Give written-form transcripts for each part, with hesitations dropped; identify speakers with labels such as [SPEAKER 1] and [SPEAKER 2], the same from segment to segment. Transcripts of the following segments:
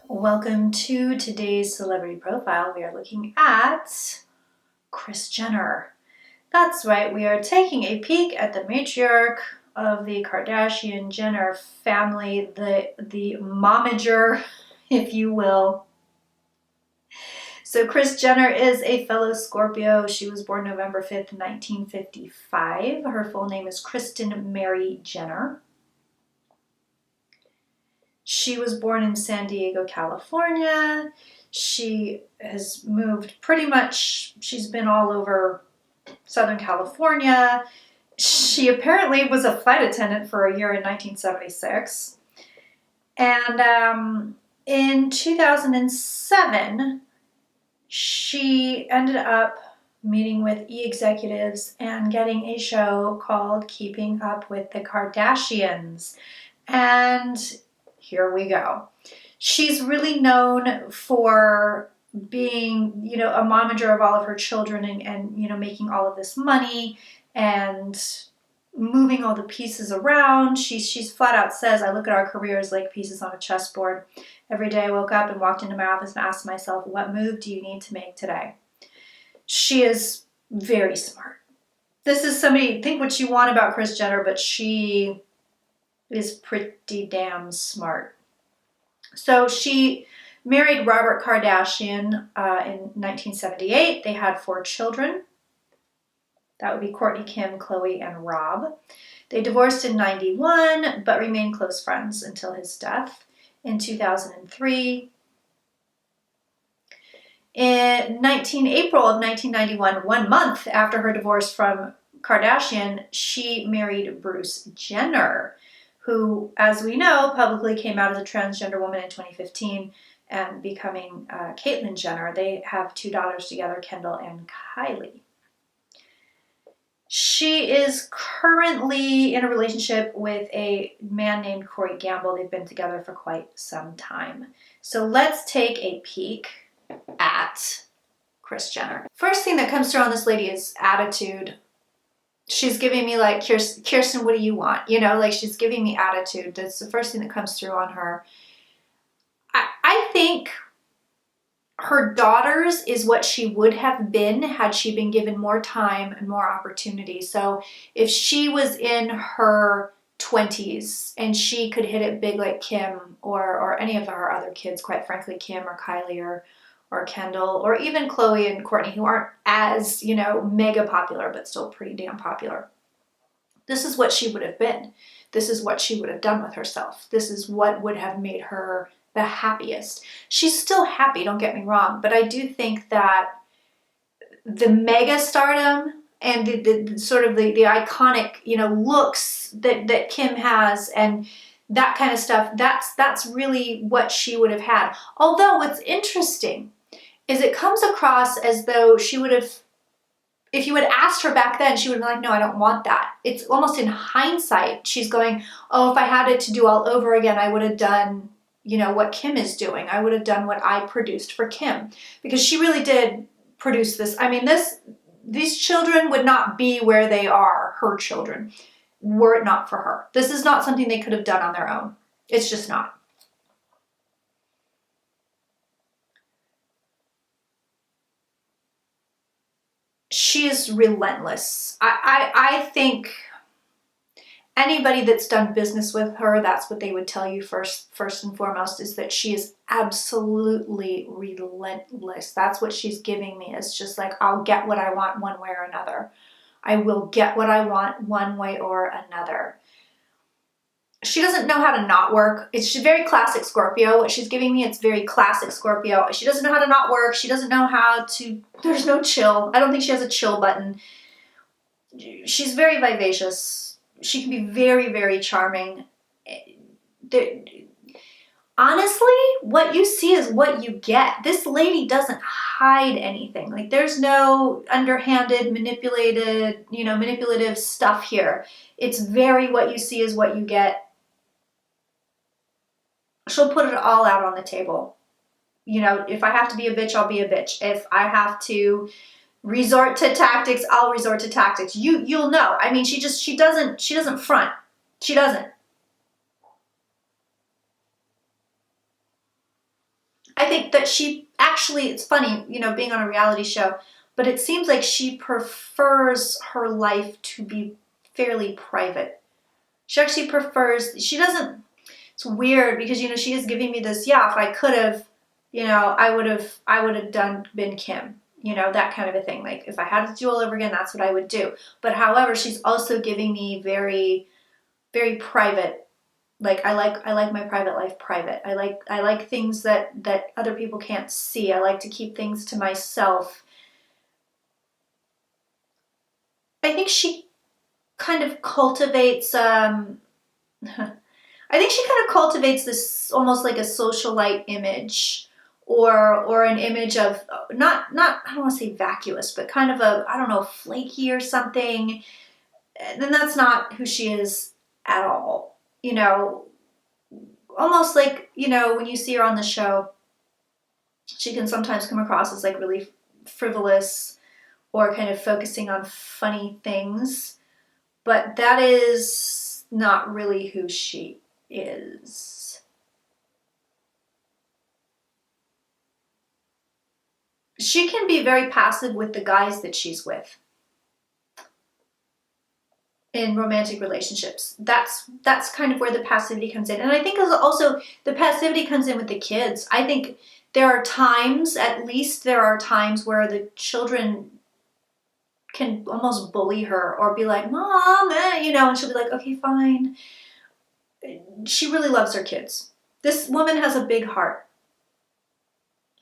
[SPEAKER 1] Welcome to today's celebrity profile. We are looking at Kris Jenner. That's right, we are taking a peek at the matriarch of the Kardashian Jenner family, the momager, if you will. So Kris Jenner is a fellow Scorpio. She was born November 5th, 1955. Her full name is Kirsten Mary Jenner. She was born in San Diego, California. She has moved pretty much, she's been all over Southern California. She apparently was a flight attendant for a year in 1976. And in 2007, she ended up meeting with executives and getting a show called Keeping Up with the Kardashians. And here we go. She's really known for being, a momager of all of her children and making all of this money and moving all the pieces around. She's flat out says, I look at our careers like pieces on a chessboard. Every day I woke up and walked into my office and asked myself, what move do you need to make today? She is very smart. This is somebody, think what you want about Kris Jenner, but she is pretty damn smart. So she married Robert Kardashian in 1978. They had 4 children. That would be Kourtney, Kim, Khloe, and Rob. They divorced in 91, but remained close friends until his death in 2003. In April of 1991, 1 month after her divorce from Kardashian, she married Bruce Jenner, who, as we know, publicly came out as a transgender woman in 2015 and becoming Caitlyn Jenner. They have 2 daughters together, Kendall and Kylie. She is currently in a relationship with a man named Corey Gamble. They've been together for quite some time. So let's take a peek at Kris Jenner. First thing that comes through on this lady is attitude. She's giving me like, Kirsten, what do you want? She's giving me attitude. That's the first thing that comes through on her. I think her daughters is what she would have been had she been given more time and more opportunity. So if she was in her 20s and she could hit it big like Kim or any of her other kids, quite frankly, Kim or Kylie or Kendall, or even Khloe and Kourtney, who aren't as, mega popular, but still pretty damn popular. This is what she would have been. This is what she would have done with herself. This is what would have made her the happiest. She's still happy, don't get me wrong, but I do think that the mega stardom and the sort of the iconic, looks that Kim has and that kind of stuff, that's really what she would have had. Although what's interesting is it comes across as though she would have, if you had asked her back then, she would have been like, no, I don't want that. It's almost in hindsight, she's going, oh, if I had it to do all over again, I would have done, what Kim is doing. I would have done what I produced for Kim. Because she really did produce this. I mean, these children would not be where they are, her children, were it not for her. This is not something they could have done on their own. It's just not. She is relentless. I think anybody that's done business with her, that's what they would tell you first and foremost, is that she is absolutely relentless. That's what she's giving me. It's just like, I'll get what I want one way or another. I will get what I want one way or another. She doesn't know how to not work. She's very classic Scorpio. What she's giving me, it's very classic Scorpio. She doesn't know how to not work. She doesn't know how to, there's no chill. I don't think she has a chill button. She's very vivacious. She can be very, very charming. honestly, what you see is what you get. This lady doesn't hide anything. Like, there's no underhanded, manipulative stuff here. It's very what you see is what you get. She'll put it all out on the table. If I have to be a bitch, I'll be a bitch. If I have to resort to tactics, I'll resort to tactics. You'll know. I mean, she doesn't front. She doesn't. I think that she actually, it's funny, being on a reality show, but it seems like she prefers her life to be fairly private. She actually prefers, she doesn't, it's weird because, she is giving me this, yeah, if I could have, I would have been Kim, that kind of a thing. Like, if I had to do all over again, that's what I would do. But however, she's also giving me very, very private. Like, I like my private life private. I like things that other people can't see. I like to keep things to myself. I think she kind of cultivates this almost like a socialite image, or an image of not I don't want to say vacuous, but kind of a, I don't know, flaky or something. And then that's not who she is at all. Almost like, when you see her on the show, she can sometimes come across as like really frivolous or kind of focusing on funny things. But that is not really who she is. She can be very passive with the guys that she's with in romantic relationships. That's kind of where the passivity comes in. And I think also the passivity comes in with the kids. I think at least there are times where the children can almost bully her or be like, Mom, and she'll be like, okay, fine. She really loves her kids. This woman has a big heart.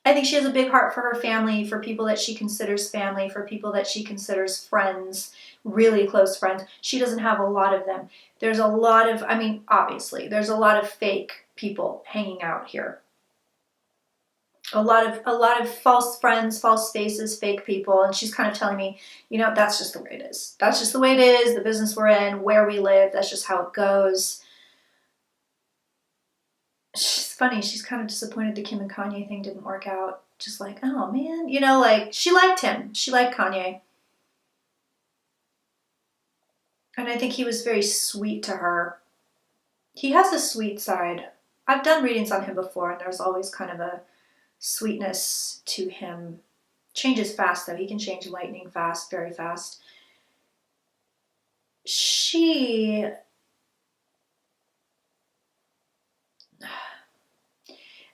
[SPEAKER 1] I think she has a big heart for her family, for people that she considers family, for people that she considers friends, really close friends. She doesn't have a lot of them. There's a lot of, obviously, there's a lot of fake people hanging out here. A lot of false friends, false faces, fake people. And she's kind of telling me, that's just the way it is. That's just the way it is. The business we're in, where we live, that's just how it goes. She's funny. She's kind of disappointed the Kim and Kanye thing didn't work out. Just like, oh man, like, she liked him. She liked Kanye. And I think he was very sweet to her. He has a sweet side. I've done readings on him before, and there's always kind of a sweetness to him. Changes fast, though. He can change lightning fast, very fast.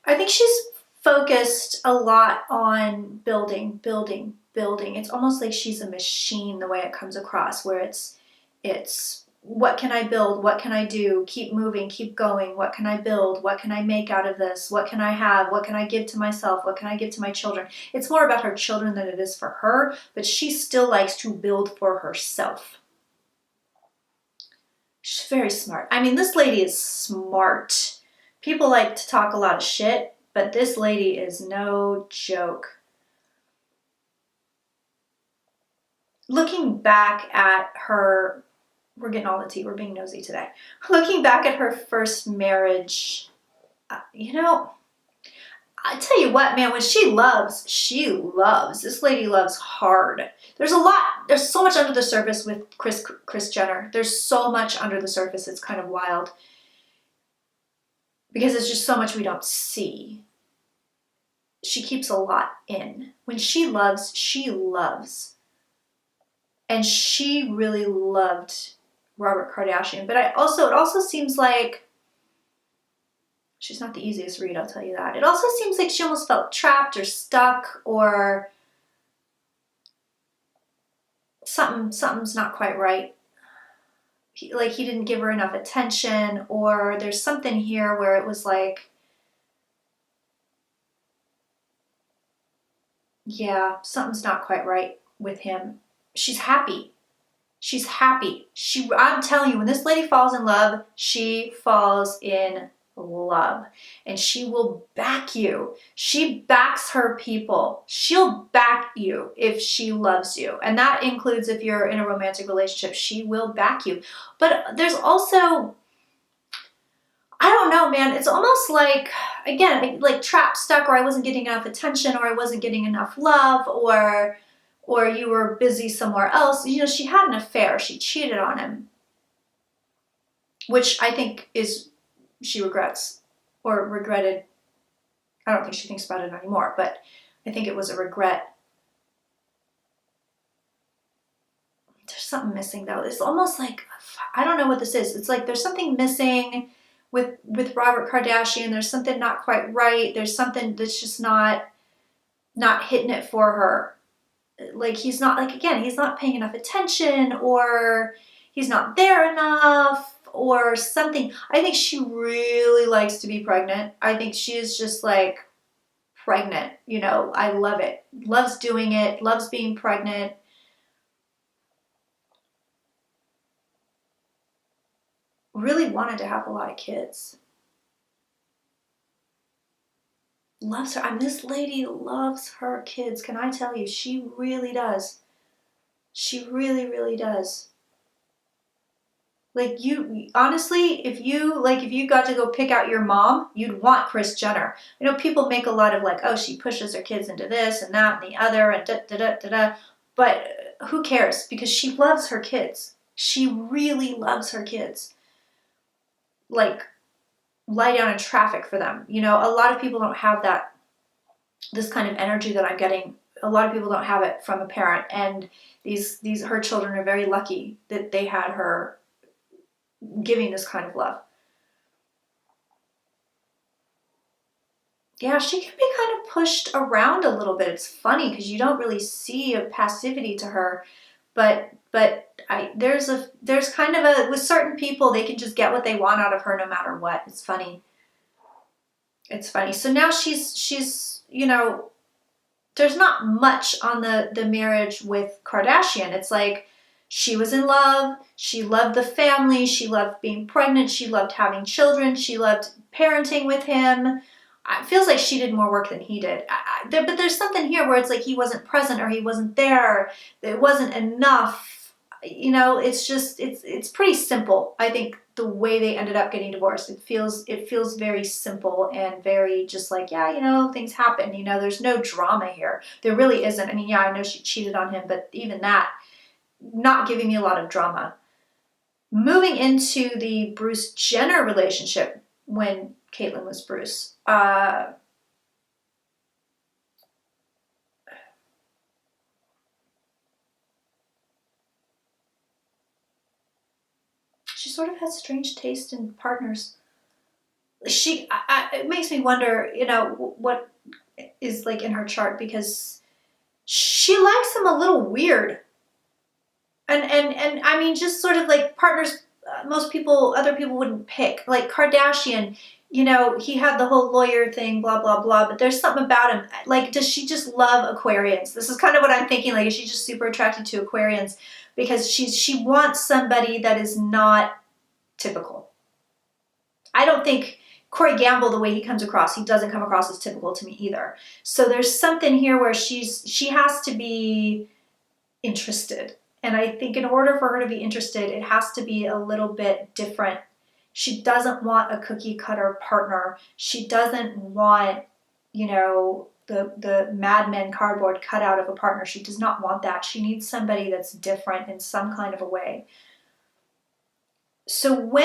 [SPEAKER 1] I think she's focused a lot on building. It's almost like she's a machine, the way it comes across, where it's what can I build? What can I do? Keep moving, keep going. What can I build? What can I make out of this? What can I have? What can I give to myself? What can I give to my children? It's more about her children than it is for her, but she still likes to build for herself. She's very smart. This lady is smart. People like to talk a lot of shit, but this lady is no joke. Looking back at her, we're getting all the tea, we're being nosy today. Looking back at her first marriage, I tell you what, man, when she loves. This lady loves hard. There's so much under the surface with Kris Jenner. There's so much under the surface, it's kind of wild. Because it's just so much we don't see. She keeps a lot in. When she loves, she loves. And she really loved Robert Kardashian. But it also seems like she's not the easiest read, I'll tell you that. It also seems like she almost felt trapped or stuck, or something's not quite right. He didn't give her enough attention, or there's something here where it was like, yeah, something's not quite right with him. She's happy. I'm telling you, when this lady falls in love, she falls in love, and she will back you. She backs her people. She'll back you if she loves you. And that includes if you're in a romantic relationship, she will back you. But there's also, I don't know, man, it's almost like, again, like trapped, stuck, or I wasn't getting enough attention, or I wasn't getting enough love, or you were busy somewhere else. You know, she had an affair. She cheated on him, which I think she regrets, or regretted. I don't think she thinks about it anymore, but I think it was a regret. There's something missing though. It's almost like, I don't know what this is. It's like there's something missing with Robert Kardashian. There's something not quite right. There's something that's just not hitting it for her. Like he's not, like, again, he's not paying enough attention, or he's not there enough, or something. I think she really likes to be pregnant. I think she is just like pregnant. You know, I love it. Loves doing it. Loves being pregnant. Really wanted to have a lot of kids. Loves her. I mean, this lady loves her kids. Can I tell you? She really does. She really, really does. Like, you, honestly, if you got to go pick out your mom, you'd want Kris Jenner. You know, people make a lot of like, oh, she pushes her kids into this and that and the other and da da da da da. But who cares? Because she loves her kids. She really loves her kids. Like, lie down in traffic for them. You know, a lot of people don't have this kind of energy that I'm getting. A lot of people don't have it from a parent, and her children are very lucky that they had her giving this kind of love. Yeah, she can be kind of pushed around a little bit. It's funny because you don't really see a passivity to her, but there's kind of a, with certain people, they can just get what they want out of her no matter what. It's funny. It's funny. So now she's you know, there's not much on the marriage with Kardashian. It's like she was in love. She loved the family. She loved being pregnant. She loved having children. She loved parenting with him. It feels like she did more work than he did. But there's something here where it's like he wasn't present, or he wasn't there. It wasn't enough. You know, it's just, it's pretty simple. I think the way they ended up getting divorced, it feels very simple and very just like, yeah, you know, things happen. You know, there's no drama here. There really isn't. I mean, yeah, I know she cheated on him, but even that, not giving me a lot of drama. Moving into the Bruce Jenner relationship when Caitlyn was Bruce. She sort of has strange taste in partners. It makes me wonder, you know, what is like in her chart, because she likes him a little weird. And I mean, just sort of like partners, other people wouldn't pick. Like Kardashian, you know, he had the whole lawyer thing, blah, blah, blah, but there's something about him. Like, does she just love Aquarians? This is kind of what I'm thinking. Like, is she just super attracted to Aquarians? Because she wants somebody that is not typical. I don't think Corey Gamble, the way he comes across, he doesn't come across as typical to me either. So there's something here where she has to be interested. And I think in order for her to be interested, it has to be a little bit different. She doesn't want a cookie cutter partner. She doesn't want, you know, the Mad Men cardboard cutout of a partner. She does not want that. She needs somebody that's different in some kind of a way. So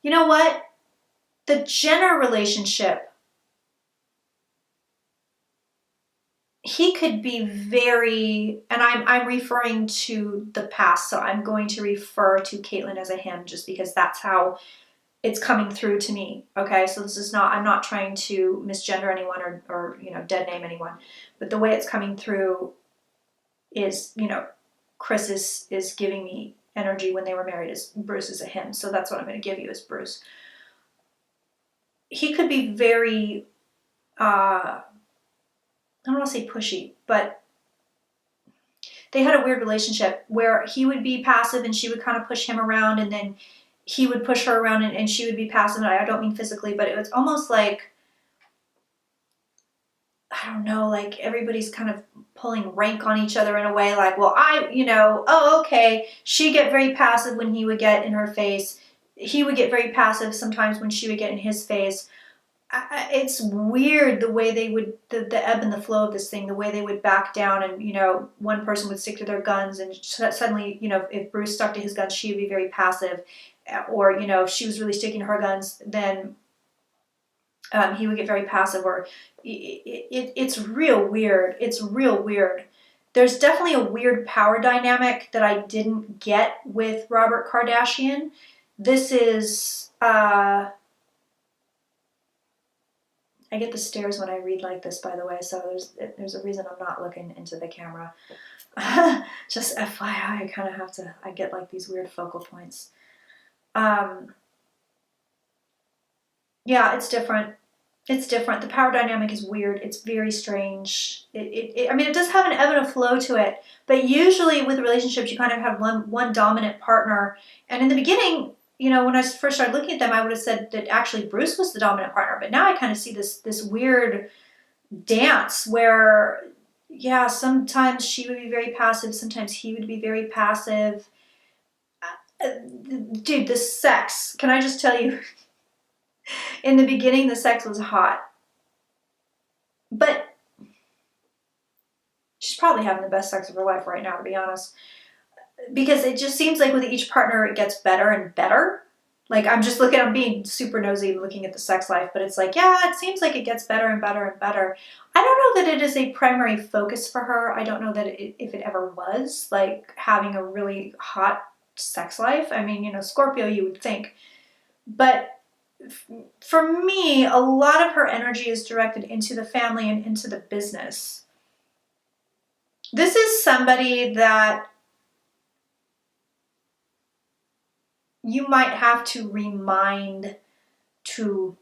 [SPEAKER 1] you know what? The Jenner relationship, he could be very, and I'm referring to the past, so I'm going to refer to Caitlyn as a him just because that's how it's coming through to me. Okay, so this is not, I'm not trying to misgender anyone or you know, dead name anyone, but the way it's coming through is, you know, Kris is giving me energy when they were married as Bruce is a him, so that's what I'm going to give you as Bruce. He could be very, I don't want to say pushy, but they had a weird relationship where he would be passive and she would kind of push him around, and then he would push her around and she would be passive. And I don't mean physically, but it was almost like, I don't know, like everybody's kind of pulling rank on each other in a way, like, well, oh, okay. She'd get very passive when he would get in her face. He would get very passive sometimes when she would get in his face. It's weird the way they would, the ebb and the flow of this thing, the way they would back down and, one person would stick to their guns and suddenly, if Bruce stuck to his guns, she would be very passive. Or, if she was really sticking to her guns, then he would get very passive. Or it's real weird. It's real weird. There's definitely a weird power dynamic that I didn't get with Robert Kardashian. This is, I get the stares when I read like this, by the way, so there's a reason I'm not looking into the camera. Just FYI, I kind of have to, I get like these weird focal points. Yeah, it's different. It's different. The power dynamic is weird. It's very strange. It does have an ebb and a flow to it, but usually with relationships, you kind of have one dominant partner. And in the beginning, when I first started looking at them, I would have said that actually Bruce was the dominant partner. But now I kind of see this weird dance where, yeah, sometimes she would be very passive, sometimes he would be very passive. Dude, the sex, can I just tell you, in the beginning, the sex was hot. But she's probably having the best sex of her life right now, to be honest. Because it just seems like with each partner, it gets better and better. Like, I'm being super nosy looking at the sex life, but it's like, yeah, it seems like it gets better and better and better. I don't know that it is a primary focus for her. I don't know that if it ever was, like, having a really hot sex life. I mean, Scorpio, you would think. But for me, a lot of her energy is directed into the family and into the business. This is somebody that you might have to remind to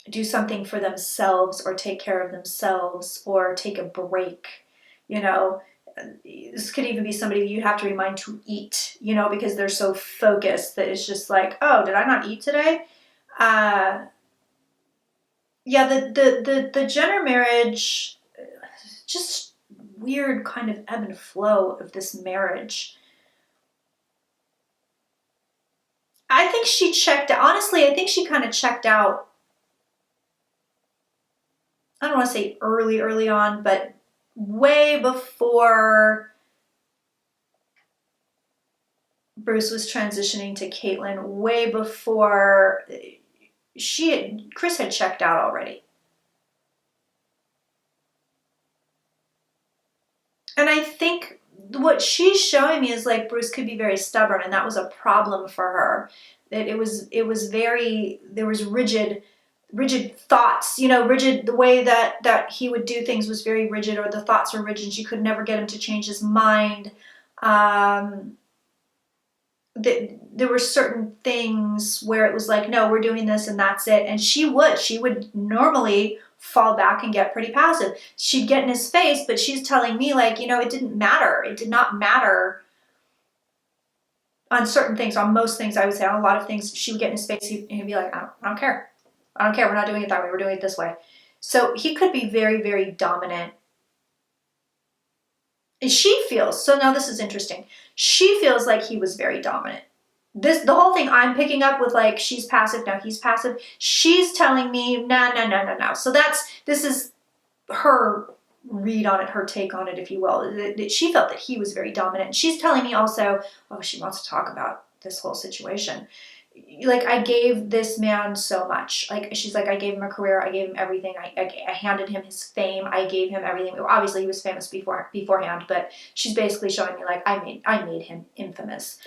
[SPEAKER 1] do something for themselves or take care of themselves or take a break. This could even be somebody you have to remind to eat, because they're so focused that it's just like, oh, did I not eat today? Yeah, the Jenner marriage, just weird kind of ebb and flow of this marriage. I think she checked out. Honestly, I think she kind of checked out. I don't want to say early on, but way before Bruce was transitioning to Caitlyn, way before Kris had checked out already. And I think what she's showing me is like Bruce could be very stubborn, and that was a problem for her. That it was very, there was rigid thoughts, rigid, the way that he would do things was very rigid, or the thoughts were rigid. She could never get him to change his mind. There were certain things where it was like, no, we're doing this and that's it. And she would normally fall back and get pretty passive. She'd get in his face, but she's telling me like, it didn't matter. It did not matter on certain things. On most things, I would say, on a lot of things, she would get in his face and he'd be like, I don't care. I don't care. We're not doing it that way. We're doing it this way. So he could be very, very dominant. And she feels, so now this is interesting. She feels like he was very dominant. The whole thing I'm picking up with like, she's passive, now he's passive. She's telling me, no. So this is her read on it, her take on it, if you will. That she felt that he was very dominant. She's telling me also, oh, she wants to talk about this whole situation. Like, I gave this man so much. Like, she's like, I gave him a career. I gave him everything. I handed him his fame. I gave him everything. Obviously, he was famous beforehand, but she's basically showing me, like, I made him infamous.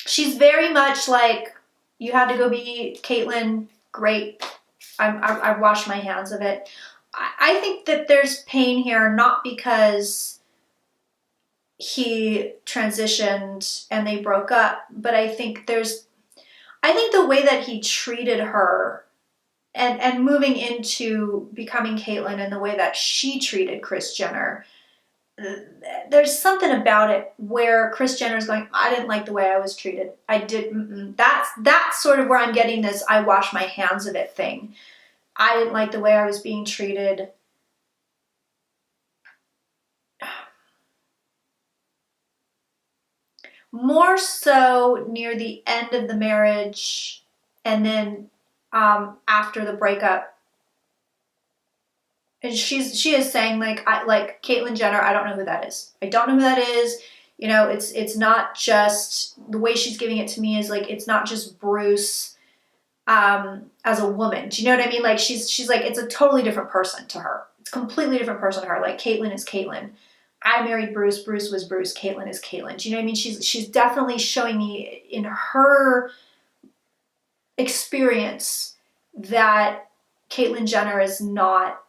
[SPEAKER 1] She's very much like, you had to go be Caitlyn. Great. I've washed my hands of it. I think that there's pain here, not because he transitioned and they broke up, but I think the way that he treated her and moving into becoming Caitlyn and the way that she treated Kris Jenner, there's something about it where Kris Jenner is going, I didn't like the way I was treated. I did. That's sort of where I'm getting this I wash my hands of it thing. I didn't like the way I was being treated. More so near the end of the marriage, and then after the breakup. And she is saying like Caitlyn Jenner, I don't know who that is. I don't know who that is. You know, it's not just the way she's giving it to me is like it's not just Bruce as a woman. Do you know what I mean? Like she's like it's a totally different person to her. It's a completely different person to her. Like Caitlyn is Caitlyn. I married Bruce. Bruce was Bruce. Caitlyn is Caitlyn. Do you know what I mean? She's definitely showing me in her experience that Caitlyn Jenner is not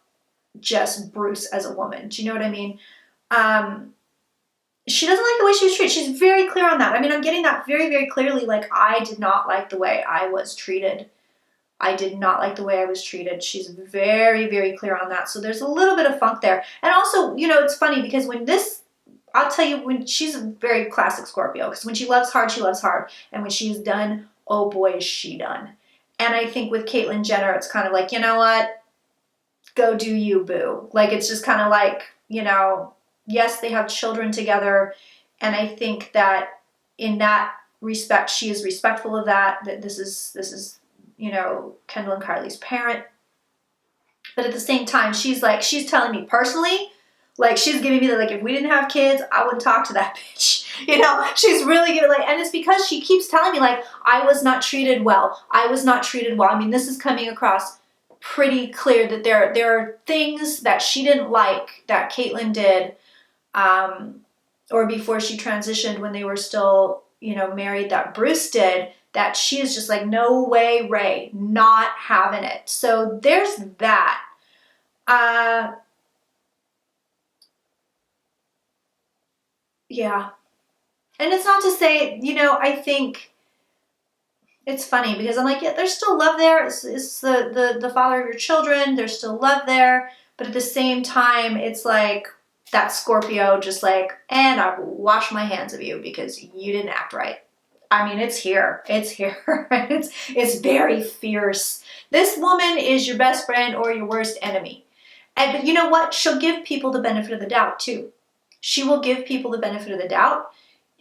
[SPEAKER 1] just Bruce as a woman. Do you know what I mean? She doesn't like the way she was treated. She's very clear on that. I mean, I'm getting that very, very clearly. Like, I did not like the way I was treated. I did not like the way I was treated. She's very, very clear on that. So there's a little bit of funk there. And also, you know, it's funny because I'll tell you, when she's a very classic Scorpio, because when she loves hard, she loves hard. And when she's done, oh boy, is she done. And I think with Caitlyn Jenner, it's kind of like, you know what? Go do you, boo. Like, it's just kind of like, you know, yes, they have children together. And I think that in that respect, she is respectful of that this is, you know, Kendall and Kylie's parent. But at the same time, she's telling me personally, like, she's giving me the, like, if we didn't have kids, I wouldn't talk to that bitch. You know, she's really giving, like, and it's because she keeps telling me, like, I was not treated well. I was not treated well. I mean, this is coming across pretty clear that there are things that she didn't like that Caitlyn did, or before she transitioned when they were still, you know, married, that Bruce did, that she is just like, no way, Ray, not having it. So there's that. Yeah. And it's not to say, you know, I think it's funny because I'm like, yeah, there's still love there. It's the father of your children. There's still love there. But at the same time, it's like that Scorpio just like, and I wash my hands of you because you didn't act right. I mean, it's here. It's here. It's very fierce. This woman is your best friend or your worst enemy. But you know what? She'll give people the benefit of the doubt too. She will give people the benefit of the doubt.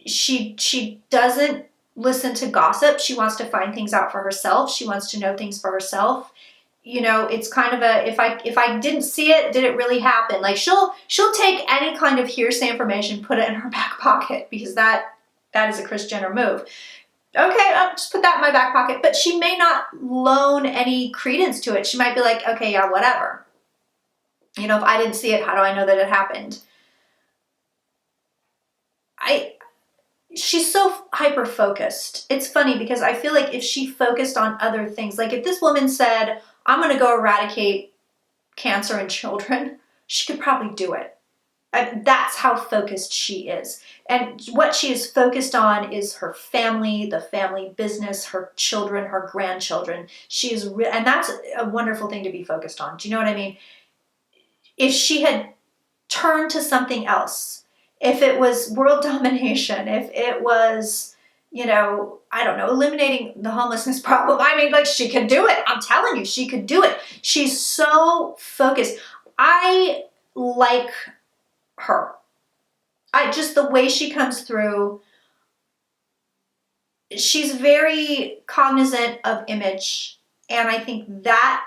[SPEAKER 1] She doesn't listen to gossip. She wants to find things out for herself. She wants to know things for herself. You know, it's kind of a, if I didn't see it, did it really happen? Like she'll take any kind of hearsay information, put it in her back pocket, because that is a Kris Jenner move. Okay, I'll just put that in my back pocket. But she may not loan any credence to it. She might be like, okay, yeah, whatever. You know, if I didn't see it, how do I know that it happened? She's so hyper focused. It's funny because I feel like if she focused on other things, like if this woman said, I'm going to go eradicate cancer in children, she could probably do it. That's how focused she is. And what she is focused on is her family, the family business, her children, her grandchildren. And that's a wonderful thing to be focused on. Do you know what I mean? If she had turned to something else, if it was world domination, if it was, you know, I don't know, eliminating the homelessness problem. I mean, like, she could do it. I'm telling you, she could do it. She's so focused. I like her. Just the way she comes through, she's very cognizant of image. And I think that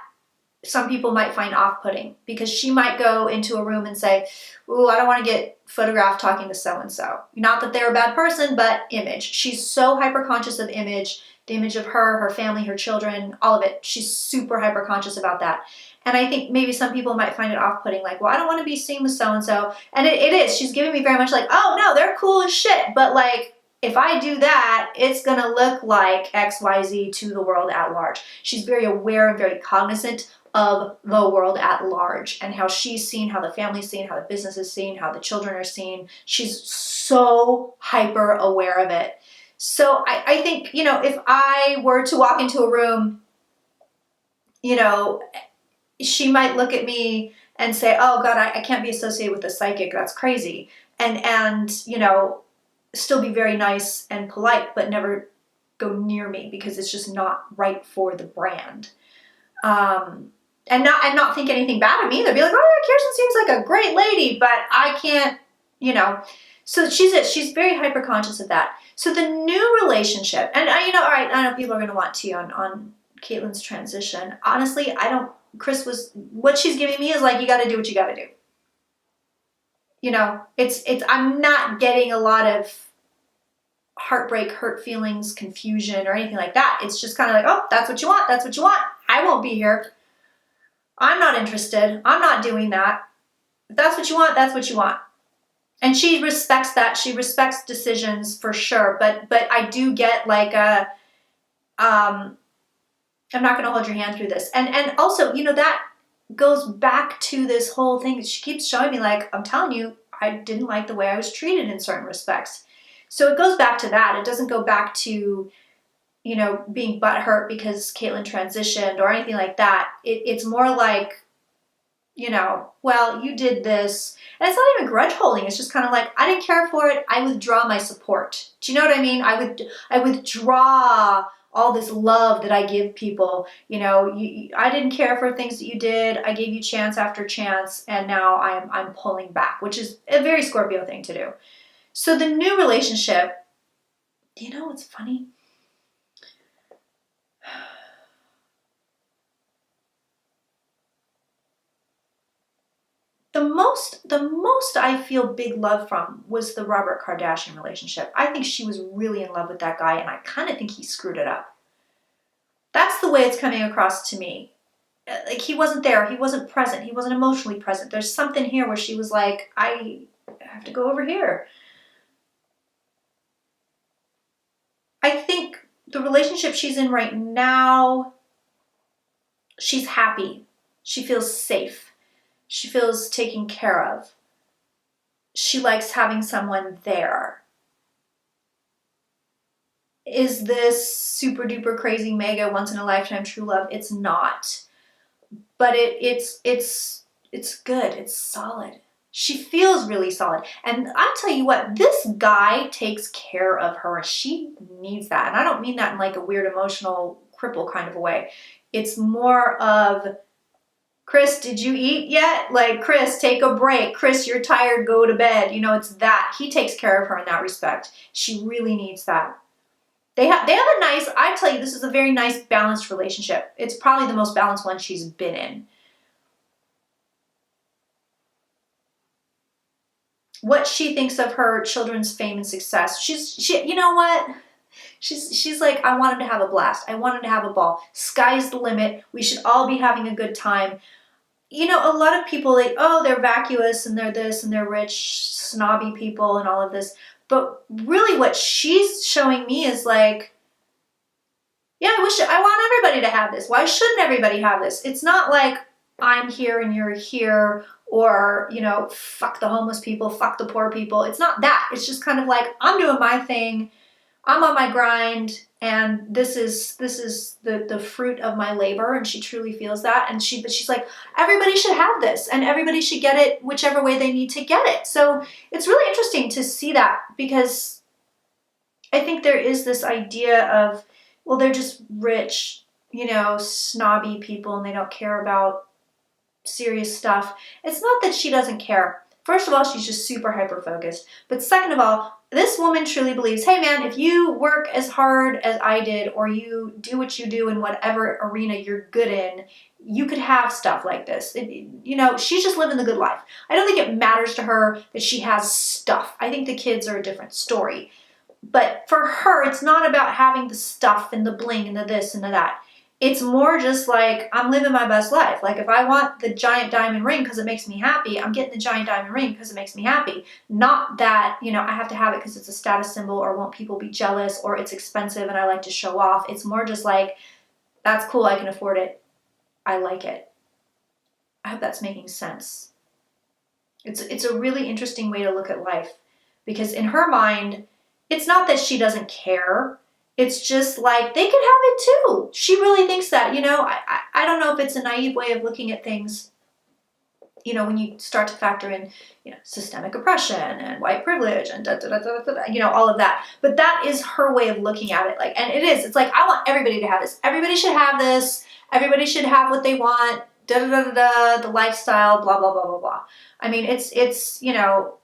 [SPEAKER 1] some people might find off-putting because she might go into a room and say, ooh, I don't want to get photographed talking to so-and-so. Not that they're a bad person, but image. She's so hyper-conscious of image, the image of her, her family, her children, all of it. She's super hyper-conscious about that. And I think maybe some people might find it off-putting, like, well, I don't want to be seen with so-and-so. And it is. She's giving me very much like, oh, no, they're cool as shit. But, like, if I do that, it's going to look like XYZ to the world at large. She's very aware and very cognizant of the world at large and how she's seen, how the family's seen, how the business is seen, how the children are seen. She's so hyper aware of it. So I think, you know, if I were to walk into a room, you know, she might look at me and say, oh God, I can't be associated with a psychic. That's crazy. And, you know, still be very nice and polite, but never go near me because it's just not right for the brand. And not think anything bad of me. They'll be like, oh yeah, Kirsten seems like a great lady, but I can't, you know. So she's very hyper conscious of that. So the new relationship, and you know, all right, I know people are going to want tea on Caitlin's transition. Honestly, I don't. What she's giving me is like, you got to do what you got to do. You know, I'm not getting a lot of heartbreak, hurt feelings, confusion, or anything like that. It's just kind of like, oh, that's what you want. That's what you want. I won't be here. I'm not interested. I'm not doing that. If that's what you want, that's what you want. And she respects that. She respects decisions for sure. But I do get like I'm not going to hold your hand through this. And also, you know, that goes back to this whole thing. She keeps showing me like, I'm telling you, I didn't like the way I was treated in certain respects. So it goes back to that. It doesn't go back to, you know, being butthurt because Caitlin transitioned or anything like that. It's more like, you know, well, you did this. And it's not even grudge holding. It's just kind of like, I didn't care for it. I withdraw my support. Do you know what I mean? I withdraw all this love that I give people. You know, I didn't care for things that you did. I gave you chance after chance. And now I'm pulling back, which is a very Scorpio thing to do. So the new relationship, you know what's funny? The most I feel big love from was the Robert Kardashian relationship. I think she was really in love with that guy, and I kind of think he screwed it up. That's the way it's coming across to me. Like, he wasn't there. He wasn't present. He wasn't emotionally present. There's something here where she was like, I have to go over here. I think the relationship she's in right now, she's happy. She feels safe. She feels taken care of. She likes having someone there. Is this super duper crazy mega once in a lifetime true love? It's not. But it's good. It's solid. She feels really solid. And I'll tell you what, this guy takes care of her. She needs that. And I don't mean that in like a weird emotional cripple kind of a way. It's more of, Kris, did you eat yet? Like, Kris, take a break. Kris, you're tired, go to bed. You know, it's that. He takes care of her in that respect. She really needs that. They have a nice, I tell you, this is a very nice balanced relationship. It's probably the most balanced one she's been in. What she thinks of her children's fame and success. She you know what? She's like, I want him to have a blast. I want him to have a ball. Sky's the limit. We should all be having a good time. You know, a lot of people, like, oh, they're vacuous and they're this and they're rich, snobby people and all of this. But really what she's showing me is like, yeah, I want everybody to have this. Why shouldn't everybody have this? It's not like I'm here and you're here, or, you know, fuck the homeless people, fuck the poor people. It's not that. It's just kind of like, I'm doing my thing. I'm on my grind, and this is the fruit of my labor, and she truly feels that. And she's like, everybody should have this, and everybody should get it whichever way they need to get it. So it's really interesting to see that, because I think there is this idea of, well, they're just rich, you know, snobby people, and they don't care about serious stuff. It's not that she doesn't care. First of all, she's just super hyper focused. But second of all, this woman truly believes, hey man, if you work as hard as I did, or you do what you do in whatever arena you're good in, you could have stuff like this. You know, she's just living the good life. I don't think it matters to her that she has stuff. I think the kids are a different story. But for her, it's not about having the stuff and the bling and the this and the that. It's more just like, I'm living my best life. Like, if I want the giant diamond ring because it makes me happy, I'm getting the giant diamond ring because it makes me happy. Not that, you know, I have to have it because it's a status symbol, or won't people be jealous, or it's expensive and I like to show off. It's more just like, that's cool, I can afford it. I like it. I hope that's making sense. It's a really interesting way to look at life, because in her mind, it's not that she doesn't care. It's just like, they can have it too. She really thinks that, you know. I don't know if it's a naive way of looking at things, you know, when you start to factor in, you know, systemic oppression and white privilege and you know, all of that. But that is her way of looking at it. Like, and it's like, I want everybody to have this. Everybody should have this. Everybody should have what they want. The lifestyle, blah, blah, blah, blah, blah. I mean, it's, you know,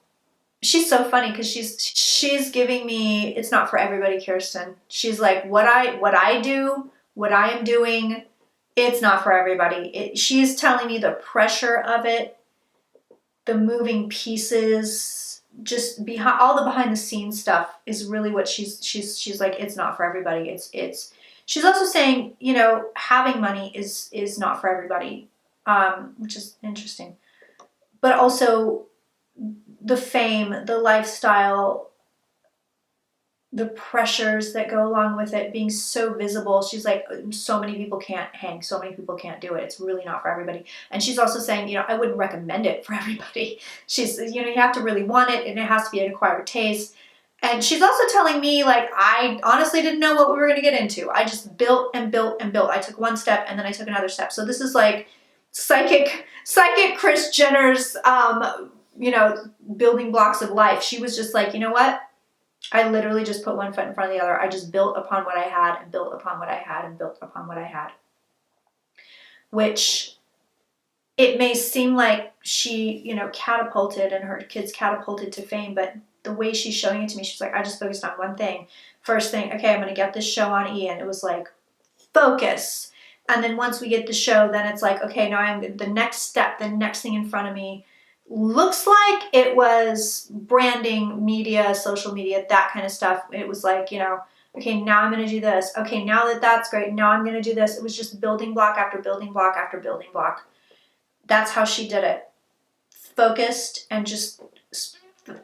[SPEAKER 1] she's so funny because she's giving me, it's not for everybody, Kirsten. She's like, what I do, what I am doing, it's not for everybody. She's telling me the pressure of it, the moving pieces, just behind all the behind the scenes stuff is really what she's like, it's not for everybody. It's she's also saying, you know, having money is not for everybody, which is interesting. But also the fame, the lifestyle, the pressures that go along with it being so visible. She's like, so many people can't hang, so many people can't do it. It's really not for everybody. And she's also saying, you know, I wouldn't recommend it for everybody. She's, you know, you have to really want it and it has to be an acquired taste. And she's also telling me, like, I honestly didn't know what we were going to get into. I just built and built and built. I took one step and then I took another step. So this is like psychic Kris Jenner's, you know, building blocks of life. She was just like, you know what? I literally just put one foot in front of the other. I just built upon what I had and built upon what I had and built upon what I had. Which it may seem like she, you know, catapulted and her kids catapulted to fame, but the way she's showing it to me, she's like, I just focused on one thing. First thing, okay, I'm going to get this show on E! And it was like, focus. And then once we get the show, then it's like, okay, now I'm the next step, the next thing in front of me. Looks like it was branding, media, social media, that kind of stuff. It was like, you know, okay, now I'm going to do this. Okay, now that that's great, now I'm going to do this. It was just building block after building block after building block. That's how she did it. Focused and just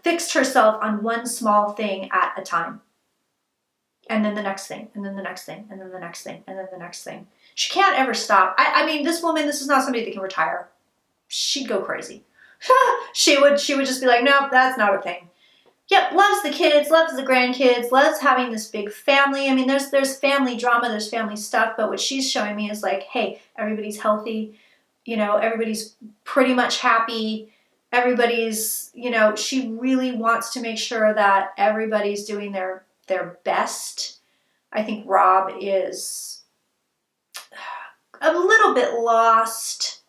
[SPEAKER 1] fixed herself on one small thing at a time. And then the next thing, and then the next thing, and then the next thing, and then the next thing. She can't ever stop. I mean, this woman, this is not somebody that can retire. She'd go crazy. she would just be like, nope, that's not a thing. Yep, loves the kids, loves the grandkids, loves having this big family. I mean, there's family drama, there's family stuff, but what she's showing me is like, hey, everybody's healthy, you know, everybody's pretty much happy, everybody's, you know, she really wants to make sure that everybody's doing their best. I think Rob is a little bit lost.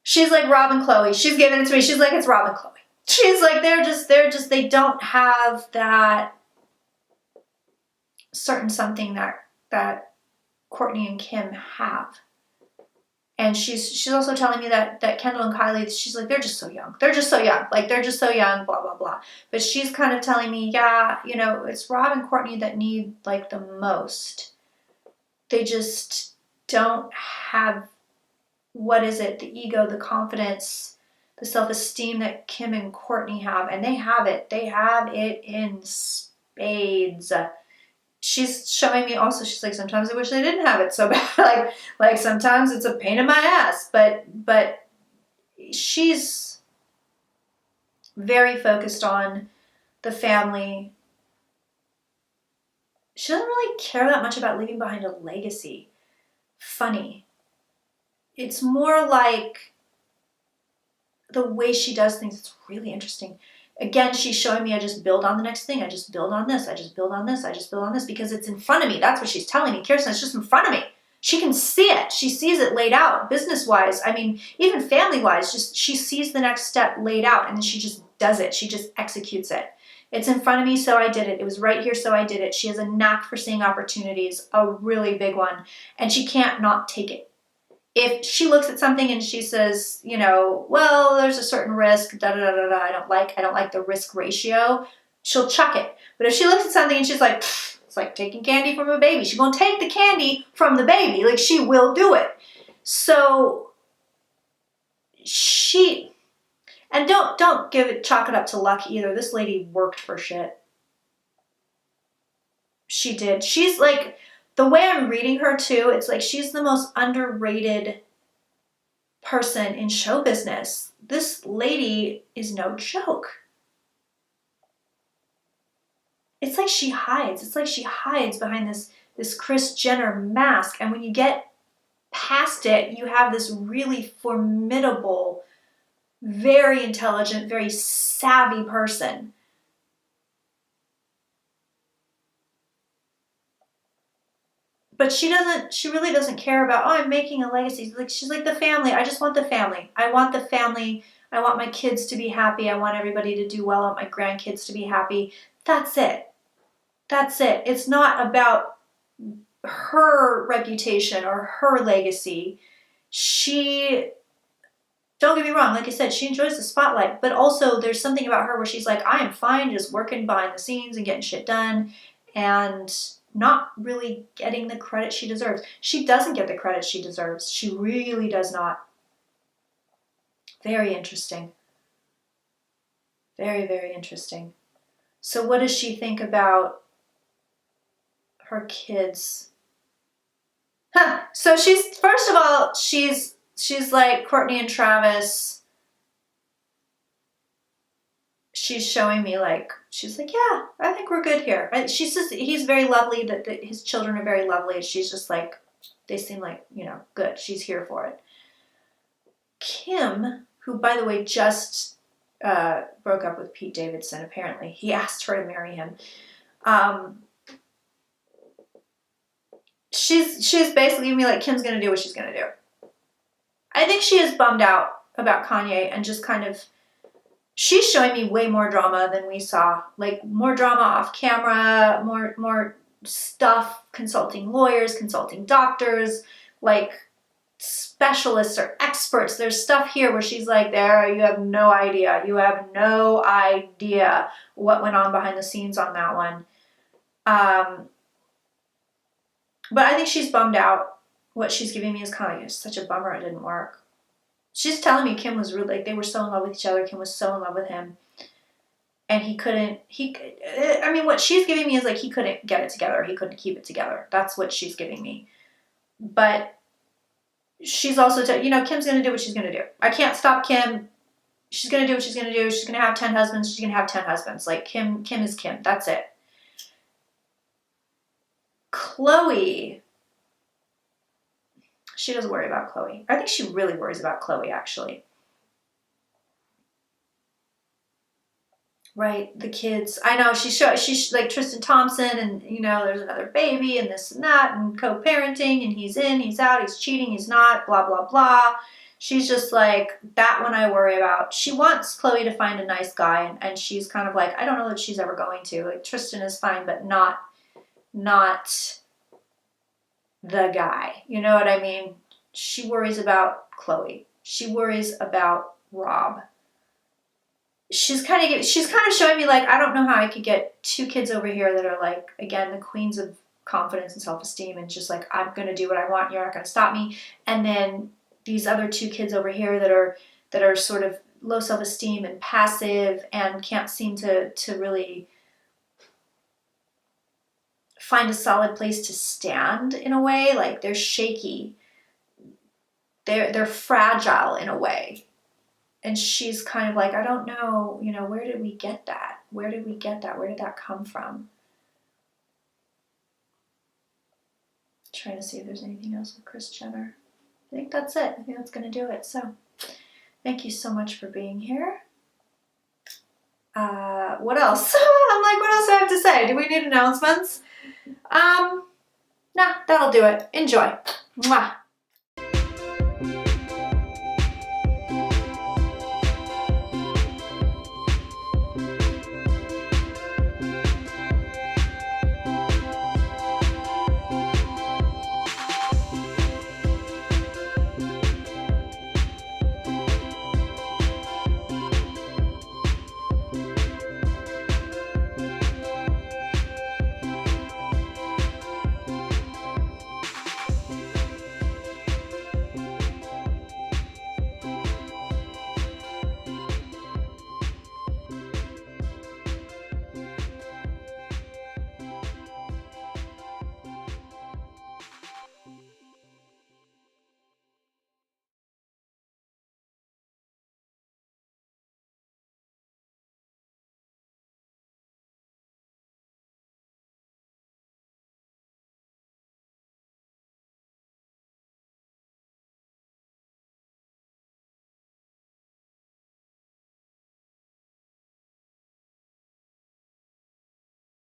[SPEAKER 1] She's like Rob and Chloe. She's giving it to me. She's like, it's Rob and Chloe. She's like, they don't have that certain something that Kourtney and Kim have. And she's also telling me that Kendall and Kylie, she's like, they're just so young. They're just so young. Like, they're just so young, blah, blah, blah. But she's kind of telling me, yeah, you know, it's Rob and Kourtney that need, like, the most. They just don't have, what is it, the ego, the confidence, the self-esteem that Kim and Kourtney have. And they have it. They have it in spades. She's showing me also, she's like, sometimes I wish they didn't have it so bad. like sometimes it's a pain in my ass. But she's very focused on the family. She doesn't really care that much about leaving behind a legacy. Funny. It's more like the way she does things. It's really interesting. Again, she's showing me I just build on the next thing. I just build on this. I just build on this. I just build on this because it's in front of me. That's what she's telling me. Kirsten, it's just in front of me. She can see it. She sees it laid out business-wise. I mean, even family-wise, just she sees the next step laid out and then she just does it. She just executes it. It's in front of me, so I did it. It was right here, so I did it. She has a knack for seeing opportunities, a really big one, and she can't not take it. If she looks at something and she says, you know, well, there's a certain risk, I don't like the risk ratio, she'll chuck it. But if she looks at something and she's like, it's like taking candy from a baby. She's going to take the candy from the baby. Like, she will do it. So and don't chalk it up to luck either. This lady worked for shit. She did. She's like, the way I'm reading her too, it's like she's the most underrated person in show business. This lady is no joke. It's like she hides. It's like she hides behind this Kris Jenner mask. And when you get past it, you have this really formidable, very intelligent, very savvy person. But she really doesn't care about, oh, I'm making a legacy. Like, she's like, the family. I just want the family. I want the family. I want my kids to be happy. I want everybody to do well. I want my grandkids to be happy. That's it. That's it. It's not about her reputation or her legacy. She, don't get me wrong, like I said, she enjoys the spotlight, but also there's something about her where she's like, I am fine just working behind the scenes and getting shit done and not really getting the credit she deserves. She doesn't get the credit she deserves. She really does not. Very interesting. Very, very interesting. So what does she think about her kids? So she's, first of all, she's like Courtney and Travis. She's showing me like, she's like, yeah, I think we're good here. She says he's very lovely, that his children are very lovely. She's just like, they seem like, you know, good. She's here for it. Kim, who, by the way, just broke up with Pete Davidson, apparently. He asked her to marry him. She's basically giving me like, Kim's going to do what she's going to do. I think she is bummed out about Kanye and just kind of, she's showing me way more drama than we saw. Like, more drama off camera, more stuff, consulting lawyers, consulting doctors, like specialists or experts. There's stuff here where she's like, there, you have no idea. You have no idea what went on behind the scenes on that one. But I think she's bummed out. What she's giving me is kind of like, it's such a bummer it didn't work. She's telling me Kim was really, like, they were so in love with each other. Kim was so in love with him. And I mean, what she's giving me is like, he couldn't get it together. He couldn't keep it together. That's what she's giving me. But she's also, Kim's going to do what she's going to do. I can't stop Kim. She's going to do what she's going to do. She's going to have 10 husbands. She's going to have 10 husbands. Like, Kim is Kim. That's it. Khloe, she doesn't worry about Khloe. I think she really worries about Khloe, actually. Right, the kids. I know she's like Tristan Thompson, and there's another baby and this and that, and co-parenting, and he's in, he's out, he's cheating, he's not, blah blah blah. She's just like, that one I worry about. She wants Khloe to find a nice guy, and she's kind of like, I don't know that she's ever going to. Like, Tristan is fine, but not the guy. You know what I mean? She worries about Khloe. She worries about Rob. She's kind of showing me like, I don't know how I could get two kids over here that are like, again, the queens of confidence and self-esteem, and just like, I'm going to do what I want. You're not going to stop me. And then these other two kids over here that are sort of low self-esteem and passive and can't seem to really find a solid place to stand in a way. Like, they're shaky. They're fragile in a way. And she's kind of like, I don't know, where did we get that? Where did we get that? Where did that come from? Trying to see if there's anything else with Kris Jenner. I think that's it. I think that's going to do it. So, thank you so much for being here. What else? I'm like, what else do I have to say? Do we need announcements? Nah, that'll do it. Enjoy. Mwah.